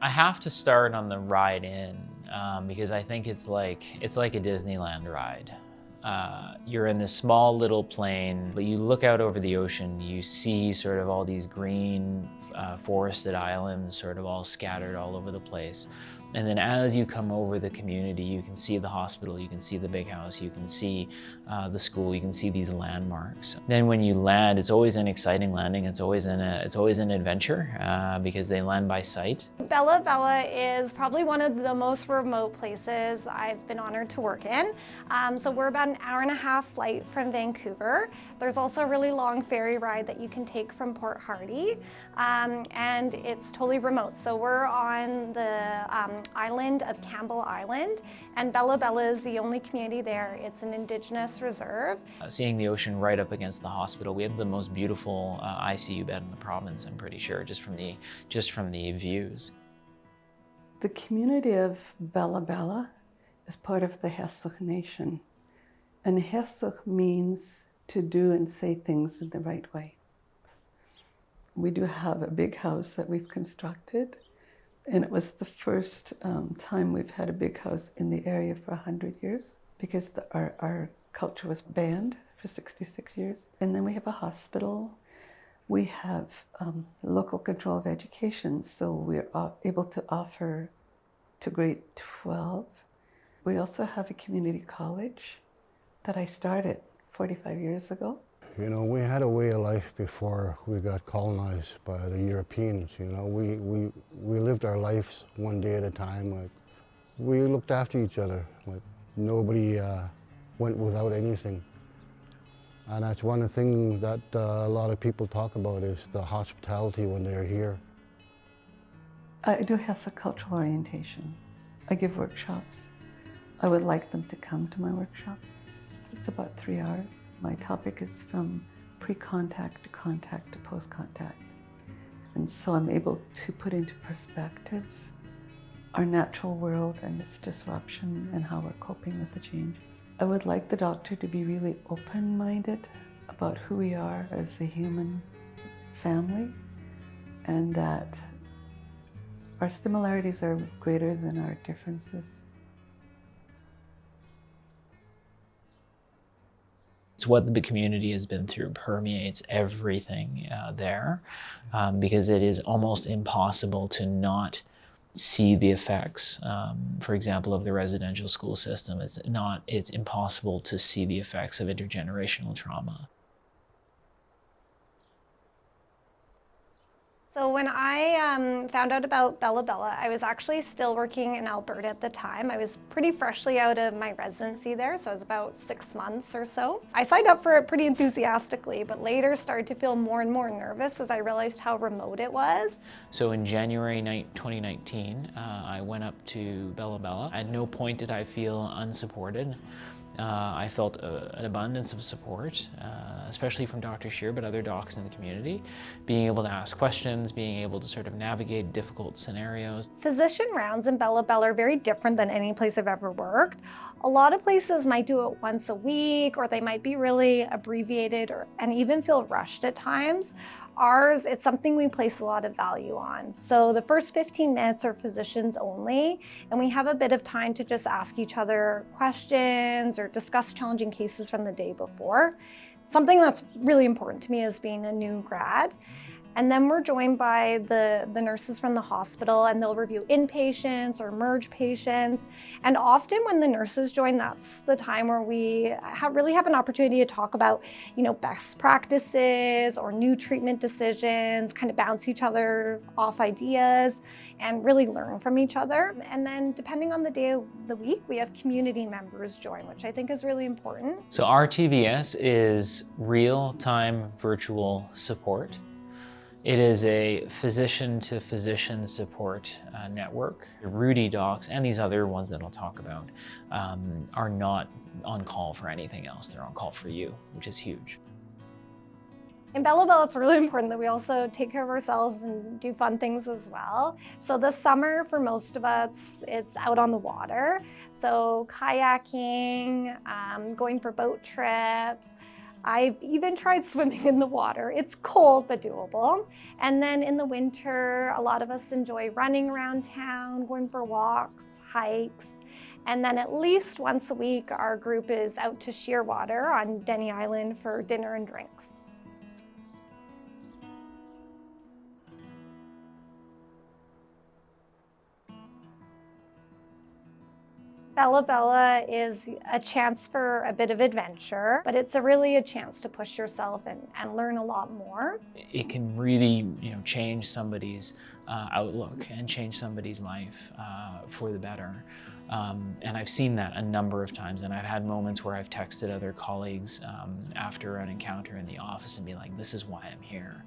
I have to start on the ride in because I think it's like a Disneyland ride. You're in this small little plane, but you look out over the ocean, you see sort of all these green forested islands sort of all scattered all over the place. And then as you come over the community, you can see the hospital, you can see the big house, you can see the school, you can see these landmarks. Then when you land, it's always an exciting landing. It's always an adventure because they land by sight. Bella Bella is probably one of the most remote places I've been honored to work in. So we're about an hour-and-a-half flight from Vancouver. There's also a really long ferry ride that you can take from Port Hardy, and it's totally remote. So we're on the island of Campbell Island, and Bella Bella is the only community there. It's an Indigenous reserve. Seeing the ocean right up against the hospital, we have the most beautiful ICU bed in the province, I'm pretty sure, just from the views. The community of Bella Bella is part of the Heiltsuk Nation, and Heiltsuk means to do and say things in the right way. We do have a big house that we've constructed, and it was the first time we've had a big house in the area for 100 years because our culture was banned for 66 years. And then we have a hospital. We have local control of education, so we're able to offer to grade 12. We also have a community college that I started 45 years ago. You know, we had a way of life before we got colonized by the Europeans. You know, we lived our lives one day at a time. Like, we looked after each other. Like, nobody went without anything. And that's one of the things that a lot of people talk about is the hospitality when they're here. I do Heiltsuk cultural orientation. I give workshops. I would like them to come to my workshop. It's about 3 hours. My topic is from pre-contact to contact to post-contact. And so I'm able to put into perspective our natural world and its disruption and how we're coping with the changes. I would like the doctor to be really open-minded about who we are as a human family, and that our similarities are greater than our differences. It's what the community has been through permeates everything there because it is almost impossible to not see the effects, for example, of the residential school system. It's impossible to see the effects of intergenerational trauma. So when I found out about Bella Bella, I was actually still working in Alberta at the time. I was pretty freshly out of my residency there, so it was about 6 months or so. I signed up for it pretty enthusiastically, but later started to feel more and more nervous as I realized how remote it was. So in January 2019, I went up to Bella Bella. At no point did I feel unsupported. I felt an abundance of support, especially from Dr. Shear, but other docs in the community, being able to ask questions, being able to sort of navigate difficult scenarios. Physician rounds in Bella Bella are very different than any place I've ever worked. A lot of places might do it once a week, or they might be really abbreviated and even feel rushed at times. Ours, it's something we place a lot of value on. So the first 15 minutes are physicians only, and we have a bit of time to just ask each other questions or discuss challenging cases from the day before. Something that's really important to me as being a new grad. And then we're joined by the nurses from the hospital, and they'll review inpatients or merge patients. And often when the nurses join, that's the time where we really have an opportunity to talk about, best practices or new treatment decisions, kind of bounce each other off ideas and really learn from each other. And then depending on the day of the week, we have community members join, which I think is really important. So RTVS is real-time virtual support. It is a physician-to-physician support network. Rudy docs and these other ones that I'll talk about are not on call for anything else. They're on call for you, which is huge. In Bella Bella, it's really important that we also take care of ourselves and do fun things as well. So this summer, for most of us, it's out on the water. So kayaking, going for boat trips, I've even tried swimming in the water. It's cold, but doable. And then in the winter, a lot of us enjoy running around town, going for walks, hikes. And then at least once a week, our group is out to Shearwater on Denny Island for dinner and drinks. Bella Bella is a chance for a bit of adventure, but it's really a chance to push yourself and learn a lot more. It can really, change somebody's outlook and change somebody's life for the better. And I've seen that a number of times, and I've had moments where I've texted other colleagues after an encounter in the office and be like, this is why I'm here.